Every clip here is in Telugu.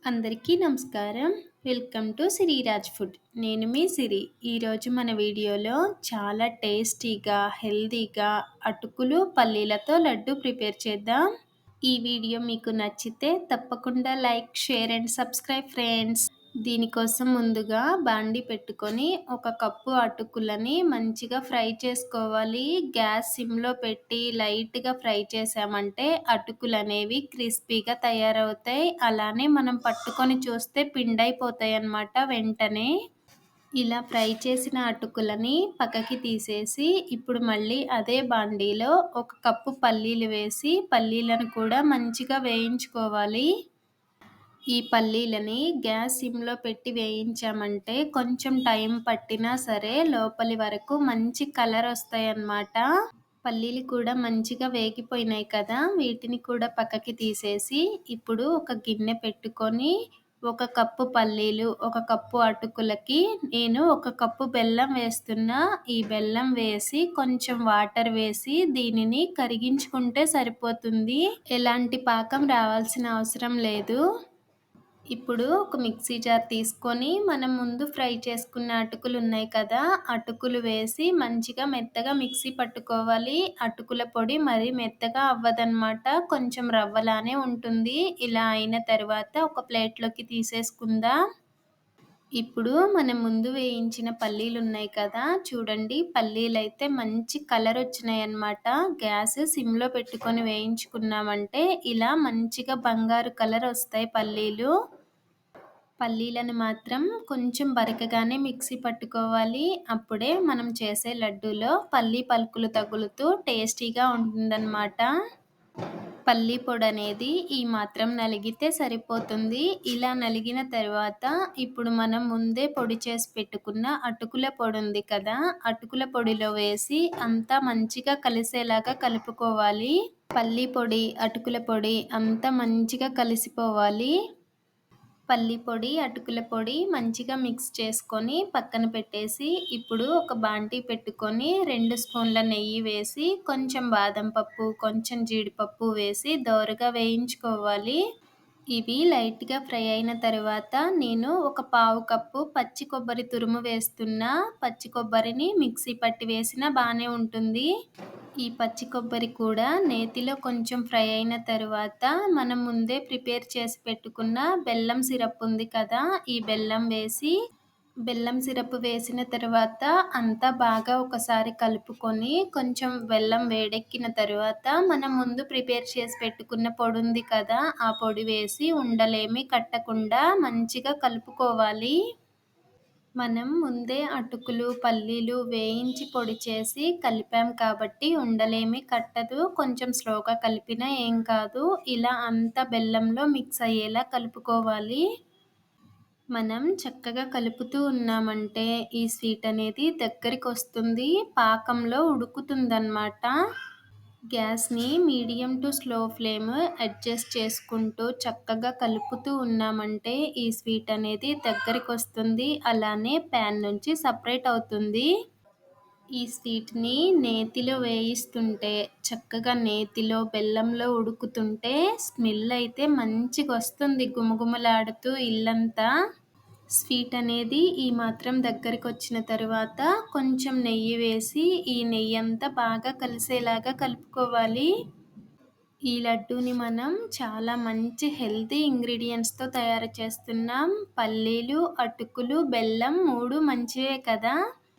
అందరికీ నమస్కారం. Welcome to Siriraj food. నేను మీ సిరి. ఈరోజు మన వీడియోలో చాలా టేస్టీగా, హెల్తీగా అటుకులు, పల్లీలతో లడ్డు ప్రిపేర్ చేద్దాం. ఈ వీడియో మీకు నచ్చితే తప్పకుండా like, share and subscribe friends. దీనికోసం ముందుగా బాండి పెట్టుకొని ఒక కప్పు అటుకులని మంచిగా ఫ్రై చేసుకోవాలి. గ్యాస్ సిమ్లో పెట్టి లైట్గా ఫ్రై చేసామంటే అటుకులు అనేవి క్రిస్పీగా తయారవుతాయి. అలానే మనం పట్టుకొని చూస్తే పిండైపోతాయి అన్నమాట వెంటనే. ఇలా ఫ్రై చేసిన అటుకులని పక్కకి తీసేసి ఇప్పుడు మళ్ళీ అదే బాండీలో ఒక కప్పు పల్లీలు వేసి పల్లీలను కూడా మంచిగా వేయించుకోవాలి. ఈ పల్లీలని గ్యాస్ సిమ్లో పెట్టి వేయించామంటే కొంచెం టైం పట్టినా సరే లోపలి వరకు మంచి కలర్ వస్తాయన్నమాట. పల్లీలు కూడా మంచిగా వేగిపోయినాయి కదా, వీటిని కూడా పక్కకి తీసేసి ఇప్పుడు ఒక గిన్నె పెట్టుకొని ఒక కప్పు పల్లీలు, ఒక కప్పు అటుకులకి నేను ఒక కప్పు బెల్లం వేస్తున్నా. ఈ బెల్లం వేసి కొంచెం వాటర్ వేసి దీనిని కరిగించుకుంటే సరిపోతుంది. ఎలాంటి పాకం రావాల్సిన అవసరం లేదు. ఇప్పుడు ఒక మిక్సీ జార్ తీసుకొని మనం ముందు ఫ్రై చేసుకున్న అటుకులు ఉన్నాయి కదా, అటుకులు వేసి మంచిగా మెత్తగా మిక్సీ పట్టుకోవాలి. అటుకుల పొడి మరీ మెత్తగా అవ్వదన్నమాట, కొంచెం రవ్వలానే ఉంటుంది. ఇలా అయిన తర్వాత ఒక ప్లేట్లోకి తీసేసుకుందాం. ఇప్పుడు మనం ముందు వేయించిన పల్లీలు ఉన్నాయి కదా, చూడండి పల్లీలు అయితే మంచి కలర్ వచ్చినాయి అన్నమాట. గ్యాస్ సిమ్లో పెట్టుకొని వేయించుకున్నామంటే ఇలా మంచిగా బంగారు కలర్ వస్తాయి పల్లీలు. పల్లీలను మాత్రం కొంచెం బరకగానే మిక్సీ పట్టుకోవాలి. అప్పుడే మనం చేసే లడ్డూలో పల్లీ పలుకులు తగులుతూ టేస్టీగా ఉంటుందన్నమాట. పల్లీ పొడి అనేది ఈ మాత్రం నలిగితే సరిపోతుంది. ఇలా నలిగిన తర్వాత ఇప్పుడు మనం ముందే పొడి చేసి పెట్టుకున్న అటుకుల పొడి ఉంది కదా, అటుకుల పొడిలో వేసి అంతా మంచిగా కలిసేలాగా కలుపుకోవాలి. పల్లీ పొడి, అటుకుల పొడి అంతా మంచిగా కలిసిపోవాలి. పల్లి పొడి, అటుకుల పొడి మంచిగా మిక్స్ చేసుకొని పక్కన పెట్టేసి ఇప్పుడు ఒక బాండీ పెట్టుకొని 2 స్పూన్ల నెయ్యి వేసి కొంచెం బాదం పప్పు, కొంచెం జీడిపప్పు వేసి దోరగా వేయించుకోవాలి. ఇవి లైట్గా ఫ్రై అయిన తర్వాత నేను ఒక పావు కప్పు పచ్చి కొబ్బరి తురుము వేస్తున్నా. పచ్చి కొబ్బరిని మిక్సీ పట్టి వేసినా బాగానే ఉంటుంది. ఈ పచ్చి కొబ్బరి కూడా నేతిలో కొంచెం ఫ్రై అయిన తర్వాత మనం ముందే ప్రిపేర్ చేసి పెట్టుకున్న బెల్లం సిరప్ ఉంది కదా, ఈ బెల్లం వేసి బెల్లం సిరప్ వేసిన తర్వాత అంతా బాగా ఒకసారి కలుపుకొని కొంచెం బెల్లం వేడెక్కిన తర్వాత మనం ముందు ప్రిపేర్ చేసి పెట్టుకున్న పొడి ఉంది కదా, ఆ పొడి వేసి ఉండలేమి కట్టకుండా మంచిగా కలుపుకోవాలి. మనం ముందే అటుకులు, పల్లీలు వేయించి పొడి చేసి కలిపాం కాబట్టి ఉండలేమి కట్టదు. కొంచెం స్లోగా కలిపినా ఏం కాదు. ఇలా అంతా బెల్లంలో మిక్స్ అయ్యేలా కలుపుకోవాలి. మనం చక్కగా కలుపుతూ ఉన్నామంటే ఈ స్వీట్ అనేది దగ్గరికి వస్తుంది, పాకంలో ఉడుకుతుందన్నమాట. గ్యాస్ని medium to slow flame adjust చేసుకుంటూ చక్కగా కలుపుతూ ఉన్నామంటే ఈ స్వీట్ అనేది దగ్గరికి వస్తుంది, అలానే ప్యాన్ నుంచి సపరేట్ అవుతుంది. ఈ స్వీట్ని నేతిలో వేయిస్తుంటే చక్కగా నేతిలో బెల్లంలో ఉడుకుతుంటే స్మెల్ అయితే మంచిగా వస్తుంది, గుమగుమలాడుతూ ఇల్లంతా. స్వీట్ అనేది ఈ మాత్రం దగ్గరికి వచ్చిన తర్వాత కొంచెం నెయ్యి వేసి ఈ నెయ్యి అంతా బాగా కలిసేలాగా కలుపుకోవాలి. ఈ లడ్డూని మనం చాలా మంచి హెల్తీ ఇంగ్రీడియంట్స్తో తయారు చేస్తున్నాం. పల్లీలు, అటుకులు, బెల్లం 3 మంచివే కదా.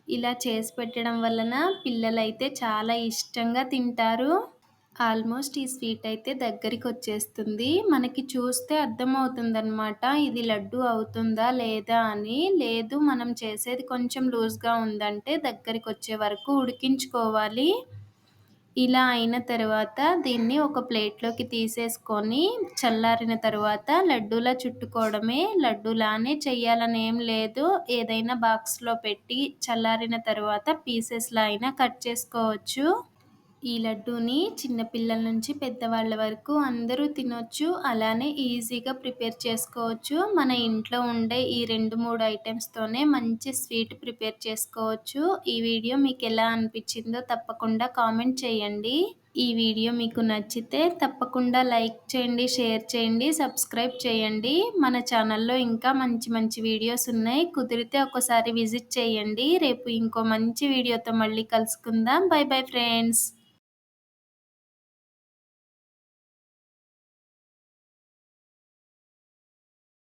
ఇలా చేసి పెట్టడం వలన పిల్లలైతే చాలా ఇష్టంగా తింటారు. ఆల్మోస్ట్ ఈ స్వీట్ అయితే దగ్గరికి వచ్చేస్తుంది. మనకి చూస్తే అర్థమవుతుందన్నమాట ఇది లడ్డు అవుతుందా లేదా అని. లేదు, మనం చేసేది కొంచెం లూజ్గా ఉందంటే దగ్గరికి వచ్చే వరకు ఉడికించుకోవాలి. ఇలా అయిన తర్వాత దీన్ని ఒక ప్లేట్లోకి తీసేసుకొని చల్లారిన తర్వాత లడ్డూలా చుట్టుకోవడమే. లడ్డూలానే చెయ్యాలని ఏం లేదు, ఏదైనా బాక్స్లో పెట్టి చల్లారిన తర్వాత పీసెస్లా అయినా కట్ చేసుకోవచ్చు. ఈ లడ్డూని చిన్నపిల్లల నుంచి పెద్దవాళ్ళ వరకు అందరూ తినొచ్చు, అలానే ఈజీగా ప్రిపేర్ చేసుకోవచ్చు. మన ఇంట్లో ఉండే ఈ 2-3 ఐటమ్స్తోనే మంచి స్వీట్ ప్రిపేర్ చేసుకోవచ్చు. ఈ వీడియో మీకు ఎలా అనిపించిందో తప్పకుండా కామెంట్ చేయండి. ఈ వీడియో మీకు నచ్చితే తప్పకుండా లైక్ చేయండి, షేర్ చేయండి, సబ్స్క్రైబ్ చేయండి. మన ఛానల్లో ఇంకా మంచి మంచి వీడియోస్ ఉన్నాయి. కుదిరితే ఒకసారి విజిట్ చేయండి. రేపు ఇంకో మంచి వీడియోతో మళ్ళీ కలుసుకుందాం. By bye friends.